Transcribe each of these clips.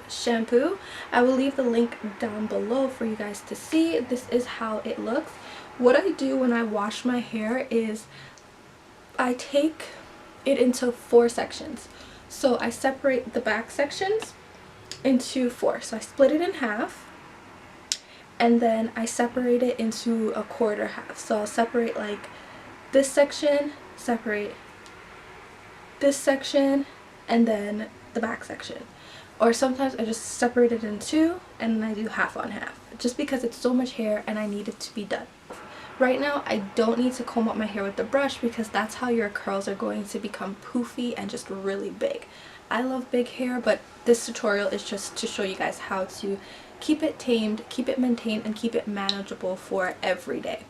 shampoo. I will leave the link down below for you guys to see. This is how it looks. What I do when I wash my hair is I take it into 4 sections. So I separate the back sections into 4. So I split it in half, and then I separate it into a quarter half. So I'll separate like this section, separate this section, and then the back section. Or sometimes I just separate it in 2 and then I do half on half, just because it's so much hair and I need it to be done. Right now I don't need to comb up my hair with the brush because that's how your curls are going to become poofy and just really big. I love big hair, but this tutorial is just to show you guys how to keep it tamed, keep it maintained, and keep it manageable for every day.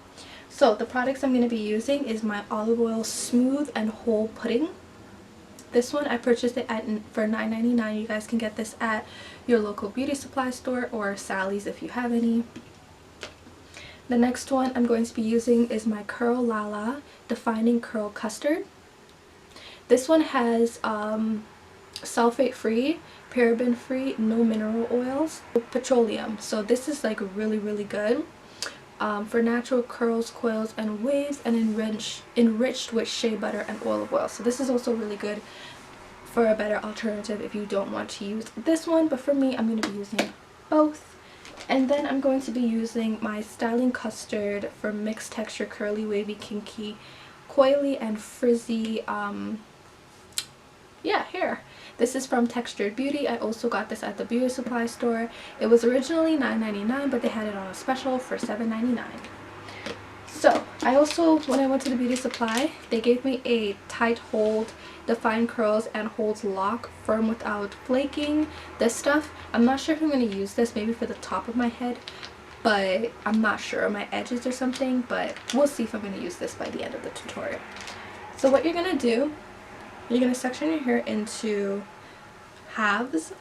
So the products I'm going to be using is my olive oil smooth and whole pudding. This one I purchased it for $9.99. You guys can get this at your local beauty supply store or Sally's if you have any. The next one I'm going to be using is my Curl Lala Defining Curl Custard. This one has sulfate free, paraben free, no mineral oils, petroleum. So this is like really good for natural curls, coils, and waves, and enriched with shea butter and olive oil. So this is also really good for a better alternative if you don't want to use this one, but for me I'm going to be using both. And then I'm going to be using my styling custard for mixed texture, curly, wavy, kinky, coily, and frizzy hair. This is from Textured Beauty. I also got this at the beauty supply store. It was originally $9.99, but they had it on a special for $7.99. So I also, when I went to the beauty supply, they gave me a tight hold, define curls, and holds lock, firm without flaking. This stuff, I'm not sure if I'm going to use this, maybe for the top of my head, but I'm not sure, my edges or something, but we'll see if I'm going to use this by the end of the tutorial. So what you're going to do, you're going to section your hair into halves.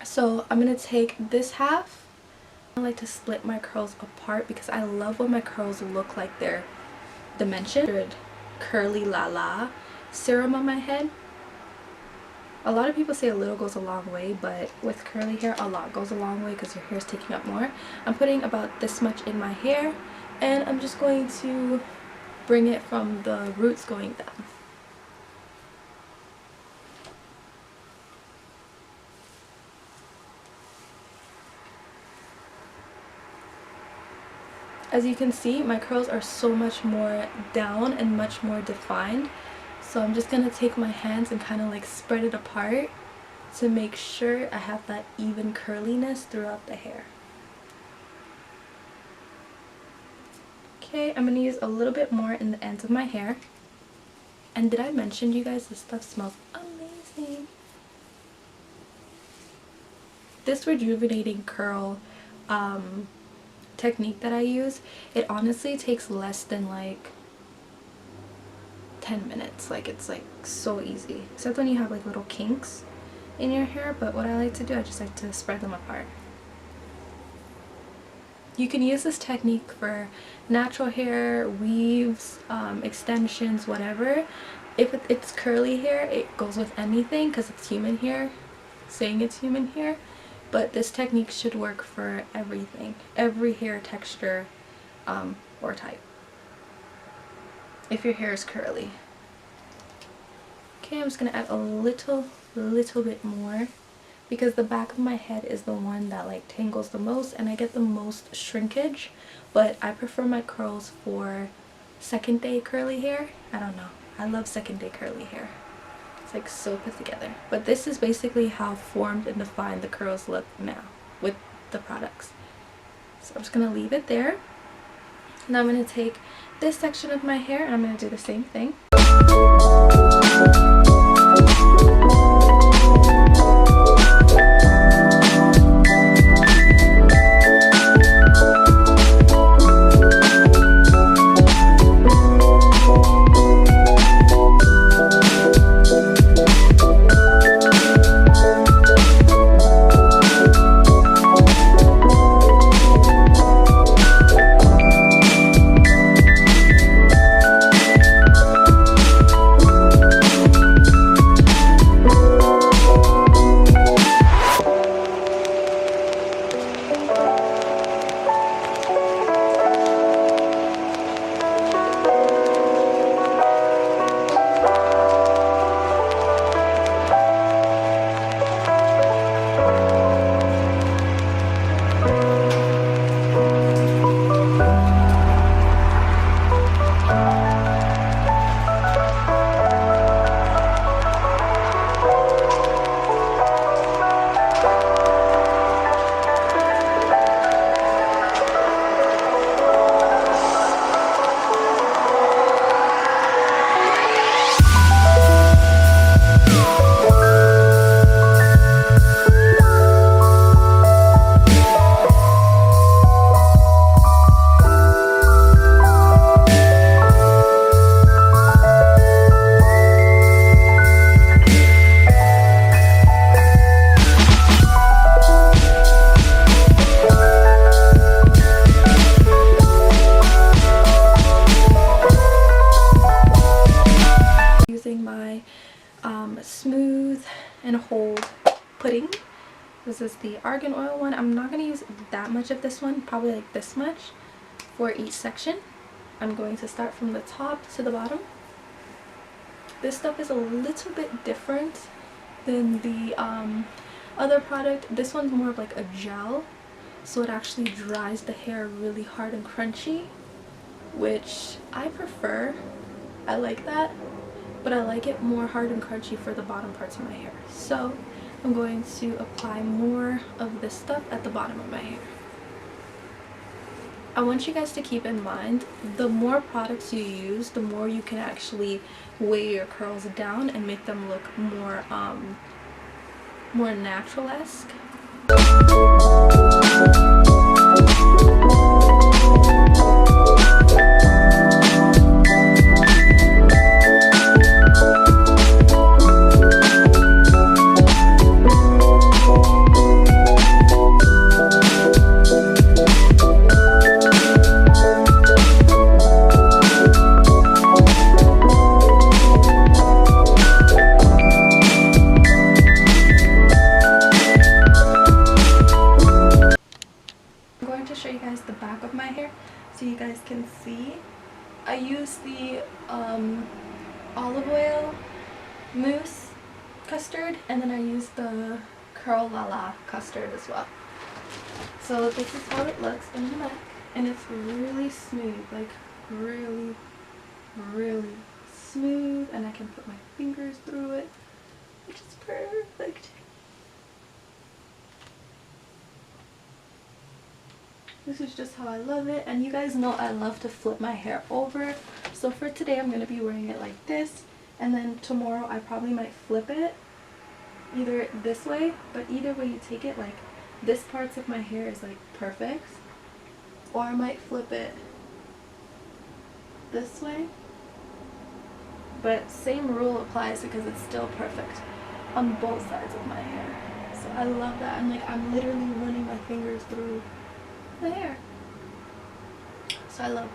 So I'm going to take this half. I like to split my curls apart because I love when my curls look like they're dimensioned. Curly Lala serum on my head. A lot of people say a little goes a long way, but with curly hair a lot goes a long way because your hair is taking up more. I'm putting about this much in my hair, and I'm just going to bring it from the roots going down. As you can see, my curls are so much more down and much more defined. So I'm just going to take my hands and kind of like spread it apart to make sure I have that even curliness throughout the hair. Okay, I'm going to use a little bit more in the ends of my hair. And did I mention, you guys, this stuff smells amazing. This rejuvenating curl technique that I use, it honestly takes less than like 10 minutes. Like, it's like so easy, except when you have like little kinks in your hair. But what I like to do, I just like to spread them apart. You can use this technique for natural hair, weaves, extensions, whatever. If it's curly hair, it goes with anything because it's human hair, saying it's human hair. But this technique should work for everything, every hair texture or type, if your hair is curly. Okay, I'm just going to add a little bit more because the back of my head is the one that like tangles the most and I get the most shrinkage. But I prefer my curls for second day curly hair. I don't know, I love second day curly hair. It's like so put together. But this is basically how formed and defined the curls look now with the products. So I'm just going to leave it there. Now I'm going to take this section of my hair and I'm going to do the same thing. This is the argan oil one. I'm not going to use that much of this one, probably like this much for each section. I'm going to start from the top to the bottom. This stuff is a little bit different than the other product. This one's more of like a gel, so it actually dries the hair really hard and crunchy, which I prefer. I like that, but I like it more hard and crunchy for the bottom parts of my hair. So I'm going to apply more of this stuff at the bottom of my hair. I want you guys to keep in mind, the more products you use, the more you can actually weigh your curls down and make them look more natural-esque. The back of my hair so you guys can see. I use the olive oil mousse custard, and then I use the Curl La La custard as well. So this is how it looks in the back, and it's really smooth, like really smooth, and I can put my fingers through it, which is perfect. This is just how I love it, and you guys know I love to flip my hair over. So for today I'm going to be wearing it like this, and then tomorrow I probably might flip it either this way, but either way you take it, like this parts of my hair is like perfect, or I might flip it this way, but same rule applies because it's still perfect on both sides of my hair. So I love that. I'm literally running my fingers through the hair. So I love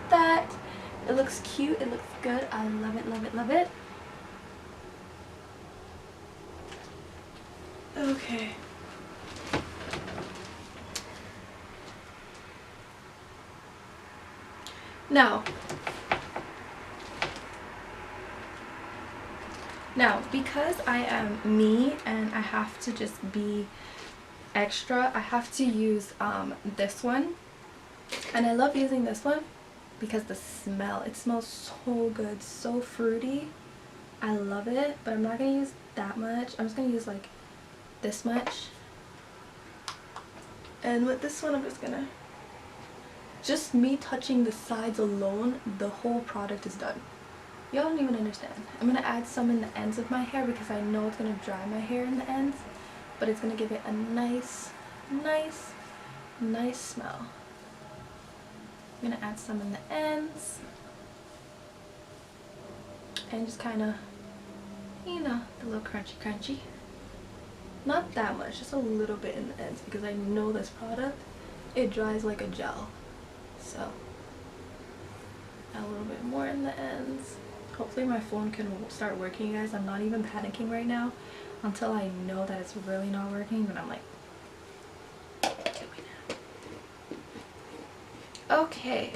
that. It looks cute, it looks good. I love it, love it, love it. Okay. Now, because I am me and I have to just be extra, I have to use this one, and I love using this one because the smell, it smells so good, so fruity. I love it, but I'm not gonna use that much. I'm just gonna use like this much, and with this one I'm just me touching the sides alone, the whole product is done. Y'all don't even understand. I'm gonna add some in the ends of my hair because I know it's gonna dry my hair in the ends, but it's gonna give it a nice smell. I'm gonna add some in the ends and just kind of, you know, the little crunchy. Not that much, just a little bit in the ends because I know this product, it dries like a gel. So add a little bit more in the ends. Hopefully my phone can start working, guys. I'm not even panicking right now until I know that it's really not working, but I'm like, okay.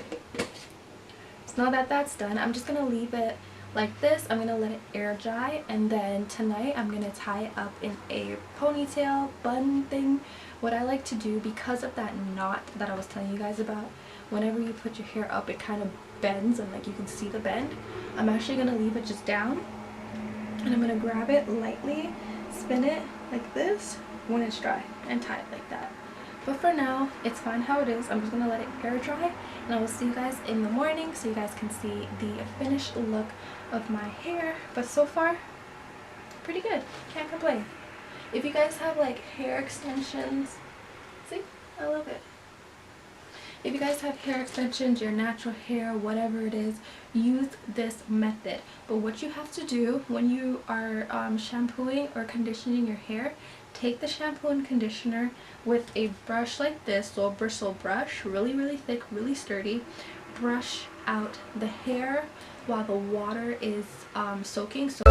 So now that that's done, I'm just gonna leave it like this. I'm gonna let it air dry, and then tonight I'm gonna tie it up in a ponytail bun thing. What I like to do, because of that knot that I was telling you guys about, whenever you put your hair up it kind of bends, and like you can see the bend. I'm actually gonna leave it just down, and I'm gonna grab it lightly, spin it like this when it's dry, and tie it like that. But for now, it's fine how it is. I'm just gonna let it air dry, and I will see you guys in the morning so you guys can see the finished look of my hair. But so far, pretty good. Can't complain. If you guys have like hair extensions, see, I love it. If you guys have hair extensions, your natural hair, whatever it is, use this method. But what you have to do when you are shampooing or conditioning your hair, take the shampoo and conditioner with a brush like this, so a bristle brush, really thick, really sturdy. Brush out the hair while the water is soaking. So